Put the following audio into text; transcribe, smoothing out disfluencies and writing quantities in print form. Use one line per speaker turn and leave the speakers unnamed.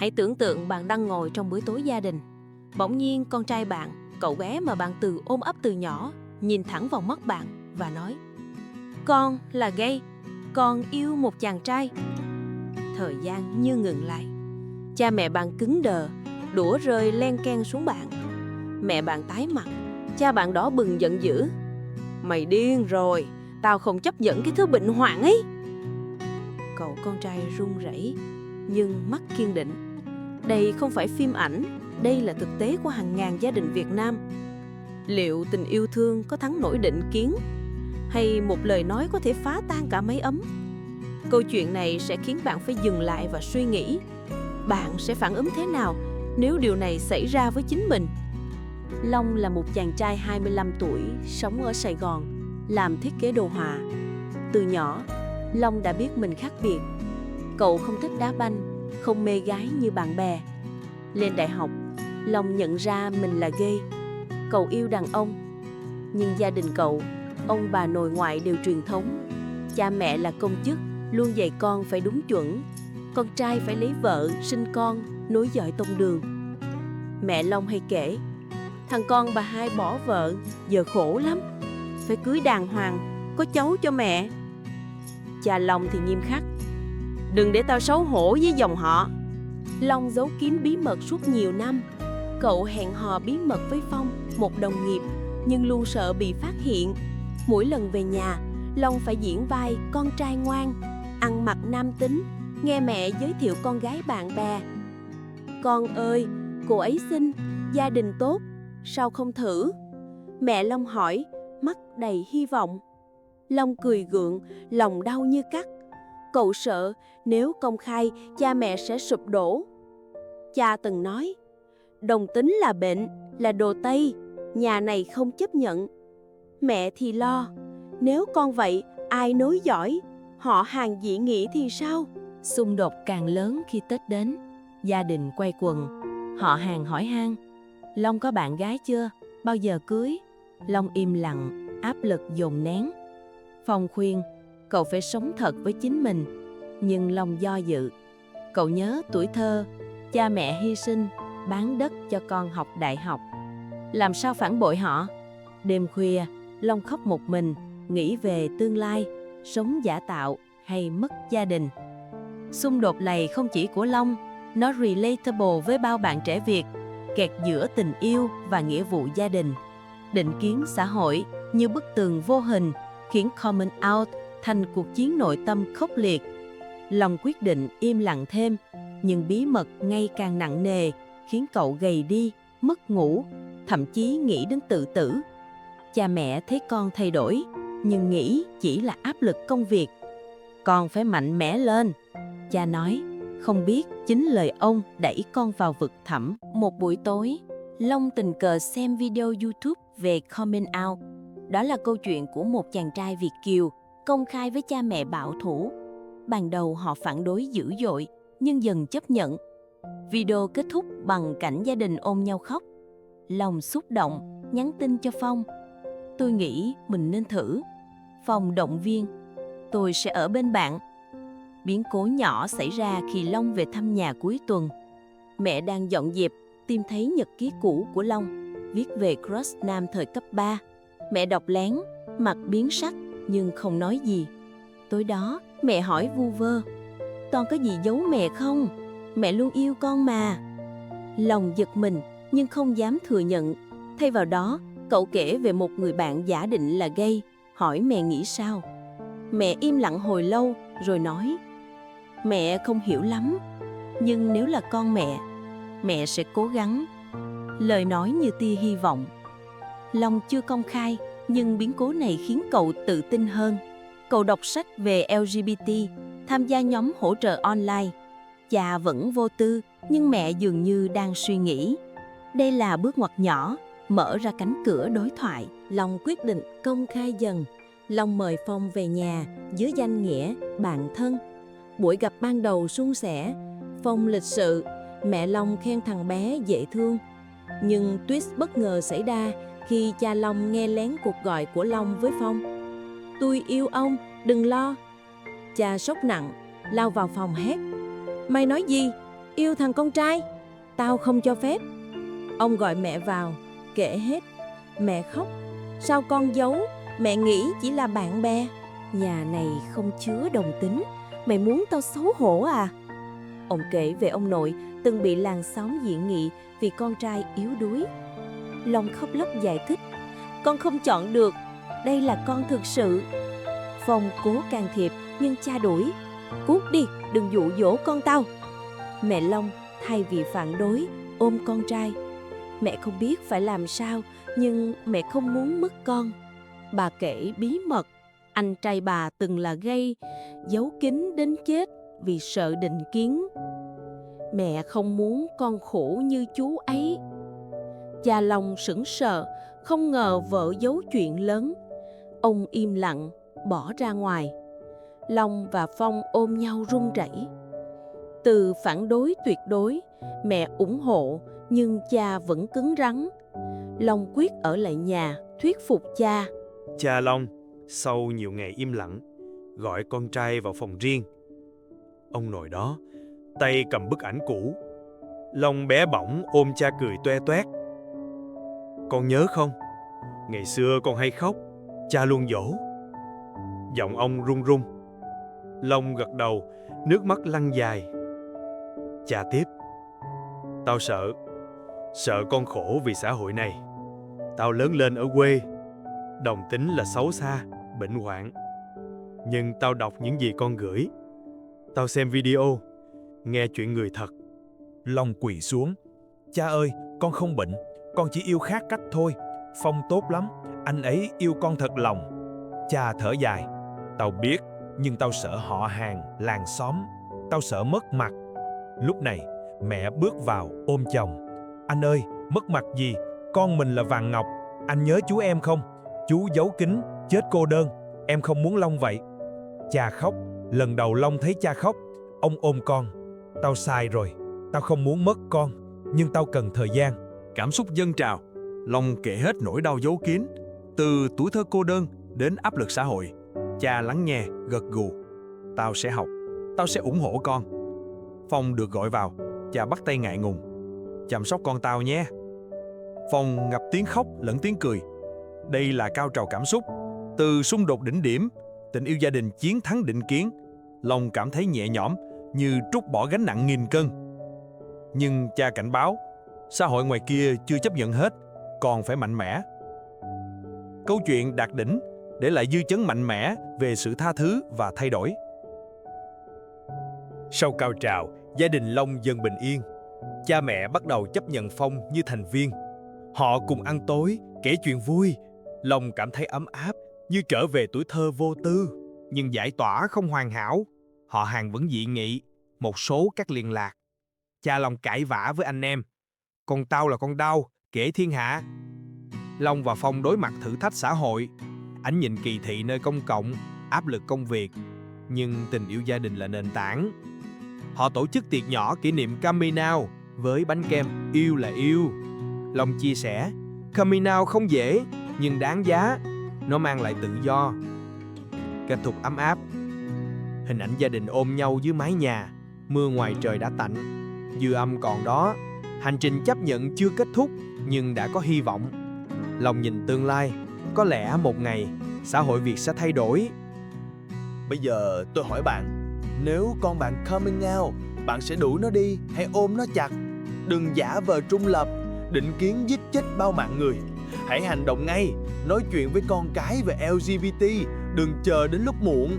Hãy tưởng tượng bạn đang ngồi trong bữa tối gia đình. Bỗng nhiên con trai bạn, cậu bé mà bạn ôm ấp từ nhỏ, nhìn thẳng vào mắt bạn và nói: "Con là gay, con yêu một chàng trai." Thời gian như ngừng lại. Cha mẹ bạn cứng đờ, đũa rơi len keng xuống bàn. Mẹ bạn tái mặt, cha bạn đỏ bừng giận dữ: "Mày điên rồi, tao không chấp nhận cái thứ bệnh hoạn ấy." Cậu con trai run rẩy, nhưng mắt kiên định. Đây không phải phim ảnh, đây là thực tế của hàng ngàn gia đình Việt Nam. Liệu tình yêu thương có thắng nổi định kiến? Hay một lời nói có thể phá tan cả mái ấm? Câu chuyện này sẽ khiến bạn phải dừng lại và suy nghĩ. Bạn sẽ phản ứng thế nào nếu điều này xảy ra với chính mình? Long là một chàng trai 25 tuổi, sống ở Sài Gòn, làm thiết kế đồ họa. Từ nhỏ, Long đã biết mình khác biệt. Cậu không thích đá banh, không mê gái như bạn bè. Lên đại học, Long nhận ra mình là gay. Cậu yêu đàn ông. Nhưng gia đình cậu, ông bà nội ngoại đều truyền thống. Cha mẹ là công chức, luôn dạy con phải đúng chuẩn. Con trai phải lấy vợ, sinh con, nối dõi tông đường. Mẹ Long hay kể: "Thằng con bà hai bỏ vợ, giờ khổ lắm. Phải cưới đàng hoàng, có cháu cho mẹ." Cha Long thì nghiêm khắc: "Đừng để tao xấu hổ với dòng họ." Long giấu kín bí mật suốt nhiều năm. Cậu hẹn hò bí mật với Phong, một đồng nghiệp, nhưng luôn sợ bị phát hiện. Mỗi lần về nhà, Long phải diễn vai con trai ngoan, ăn mặc nam tính, nghe mẹ giới thiệu con gái bạn bè. "Con ơi, cô ấy xinh, gia đình tốt, sao không thử?" Mẹ Long hỏi, mắt đầy hy vọng. Long cười gượng, lòng đau như cắt. Cậu sợ nếu công khai, cha mẹ sẽ sụp đổ. Cha từng nói: "Đồng tính là bệnh, là đồ Tây, nhà này không chấp nhận." Mẹ thì lo: "Nếu con vậy, ai nối dõi? Họ hàng dị nghị thì sao?" Xung đột càng lớn khi Tết đến. Gia đình quay quần, họ hàng hỏi han: "Long có bạn gái chưa? Bao giờ cưới?" Long im lặng, áp lực dồn nén. Phong khuyên cậu phải sống thật với chính mình, nhưng Long do dự. Cậu nhớ tuổi thơ, cha mẹ hy sinh, bán đất cho con học đại học. Làm sao phản bội họ? Đêm khuya, Long khóc một mình, nghĩ về tương lai, sống giả tạo hay mất gia đình. Xung đột này không chỉ của Long, nó relatable với bao bạn trẻ Việt, kẹt giữa tình yêu và nghĩa vụ gia đình. Định kiến xã hội như bức tường vô hình khiến coming out thành cuộc chiến nội tâm khốc liệt. Long quyết định im lặng thêm, nhưng bí mật ngày càng nặng nề, khiến cậu gầy đi, mất ngủ, thậm chí nghĩ đến tự tử. Cha mẹ thấy con thay đổi, nhưng nghĩ chỉ là áp lực công việc. "Con phải mạnh mẽ lên," cha nói, không biết chính lời ông đẩy con vào vực thẳm. Một buổi tối, Long tình cờ xem video YouTube về coming out. Đó là câu chuyện của một chàng trai Việt kiều công khai với cha mẹ bảo thủ. Ban đầu họ phản đối dữ dội, nhưng dần chấp nhận. Video kết thúc bằng cảnh gia đình ôm nhau khóc. Long xúc động, nhắn tin cho Phong: "Tôi nghĩ mình nên thử." Phong động viên: "Tôi sẽ ở bên bạn." Biến cố nhỏ xảy ra khi Long về thăm nhà cuối tuần. Mẹ đang dọn dẹp, tìm thấy nhật ký cũ của Long, viết về crush nam thời cấp 3. Mẹ đọc lén, mặt biến sắc nhưng không nói gì. Tối đó, mẹ hỏi vu vơ: "Con có gì giấu mẹ không? Mẹ luôn yêu con mà." Long giật mình nhưng không dám thừa nhận. Thay vào đó, cậu kể về một người bạn giả định là gay, hỏi mẹ nghĩ sao. Mẹ im lặng hồi lâu rồi nói: "Mẹ không hiểu lắm, nhưng nếu là con mẹ sẽ cố gắng." Lời nói như tia hy vọng. Long chưa công khai, nhưng biến cố này khiến cậu tự tin hơn. Cậu đọc sách về LGBT, tham gia nhóm hỗ trợ online. Cha vẫn vô tư, nhưng mẹ dường như đang suy nghĩ. Đây là bước ngoặt nhỏ, mở ra cánh cửa đối thoại. Long quyết định công khai dần. Long mời Phong về nhà dưới danh nghĩa bạn thân. Buổi gặp ban đầu suôn sẻ, Phong lịch sự, mẹ Long khen thằng bé dễ thương. Nhưng twist bất ngờ xảy ra khi cha Long nghe lén cuộc gọi của Long với Phong: "Tôi yêu ông, đừng lo." Cha sốc nặng, lao vào phòng hét: "Mày nói gì?
yêu thằng con trai, tao không cho phép. Ông gọi mẹ vào, kể hết. Mẹ khóc. Sao con giấu? Mẹ nghĩ chỉ là bạn bè. Nhà này không chứa đồng tính. Mày muốn tao xấu hổ à? Ông kể về ông nội từng bị làng xóm dị nghị vì con trai yếu đuối. Long khóc lóc giải thích. Con không chọn được, đây là con thực sự. Phong cố can thiệp nhưng cha đuổi. Cút đi, đừng dụ dỗ con tao. Mẹ Long thay vì phản đối, ôm con trai. Mẹ không biết phải làm sao, nhưng mẹ không muốn mất con. Bà kể bí mật, anh trai bà từng là gay, giấu kín đến chết vì sợ định kiến. Mẹ không muốn con khổ như chú ấy. Cha Long sững sờ, không ngờ vợ giấu chuyện lớn. Ông im lặng, bỏ ra ngoài. Long và Phong ôm nhau run rẩy. Từ phản đối tuyệt đối, mẹ ủng hộ, nhưng cha vẫn cứng rắn. Long quyết ở lại nhà, thuyết phục cha.
Cha Long, sau nhiều ngày im lặng, gọi con trai vào phòng riêng. Ông nội đó, tay cầm bức ảnh cũ. Long bé bỏng ôm cha cười toe toét. Con nhớ không? Ngày xưa con hay khóc, cha luôn dỗ. Giọng ông run run. Long gật đầu, nước mắt lăn dài. Cha tiếp. Tao sợ con khổ vì xã hội này. Tao lớn lên ở quê, đồng tính là xấu xa, bệnh hoạn. Nhưng tao đọc những gì con gửi. Tao xem video, nghe chuyện người thật.
Long quỳ xuống. Cha ơi, con không bệnh, con chỉ yêu khác cách thôi. Phong tốt lắm, anh ấy yêu con thật lòng. Cha thở dài. Tao biết, nhưng tao sợ họ hàng, làng xóm. Tao sợ mất mặt. Lúc này, mẹ bước vào ôm chồng. Anh ơi, mất mặt gì? Con mình là vàng ngọc. Anh nhớ chú em không? Chú giấu kín, chết cô đơn. Em không muốn Long vậy. Cha khóc. Lần đầu Long thấy cha khóc. Ông ôm con. Tao sai rồi. Tao không muốn mất con. Nhưng tao cần thời gian.
Cảm xúc dâng trào. Long kể hết nỗi đau giấu kín, từ tuổi thơ cô đơn đến áp lực xã hội. Cha lắng nghe, gật gù. Tao sẽ học. Tao sẽ ủng hộ con. Phong được gọi vào. Cha bắt tay ngại ngùng. Chăm sóc con tao nhé. Phong ngập tiếng khóc lẫn tiếng cười. Đây là cao trào cảm xúc. Từ xung đột đỉnh điểm, tình yêu gia đình chiến thắng định kiến. Long cảm thấy nhẹ nhõm, như trút bỏ gánh nặng nghìn cân. Nhưng cha cảnh báo, xã hội ngoài kia chưa chấp nhận hết, còn phải mạnh mẽ. Câu chuyện đạt đỉnh, để lại dư chấn mạnh mẽ về sự tha thứ và thay đổi.
Sau cao trào, gia đình Long dần bình yên. Cha mẹ bắt đầu chấp nhận Phong như thành viên. Họ cùng ăn tối, kể chuyện vui. Long cảm thấy ấm áp, như trở về tuổi thơ vô tư. Nhưng giải tỏa không hoàn hảo. Họ hàng vẫn dị nghị, một số cắt liên lạc. Cha Long cãi vã với anh em. Con tao là con đau, kể thiên hạ. Long và Phong đối mặt thử thách xã hội. Ánh nhìn kỳ thị nơi công cộng, áp lực công việc. Nhưng tình yêu gia đình là nền tảng. Họ tổ chức tiệc nhỏ kỷ niệm coming out với bánh kem yêu là yêu. Long chia sẻ, coming out không dễ, nhưng đáng giá. Nó mang lại tự do. Kết thúc ấm áp. Hình ảnh gia đình ôm nhau dưới mái nhà. Mưa ngoài trời đã tạnh. Dư âm còn đó. Hành trình chấp nhận chưa kết thúc, nhưng đã có hy vọng. Long nhìn tương lai. Có lẽ một ngày, xã hội Việt sẽ thay đổi.
Bây giờ tôi hỏi bạn, nếu con bạn coming out, bạn sẽ đuổi nó đi hay ôm nó chặt? Đừng giả vờ trung lập, định kiến giết chết bao mạng người. Hãy hành động ngay, nói chuyện với con cái về LGBT, đừng chờ đến lúc muộn.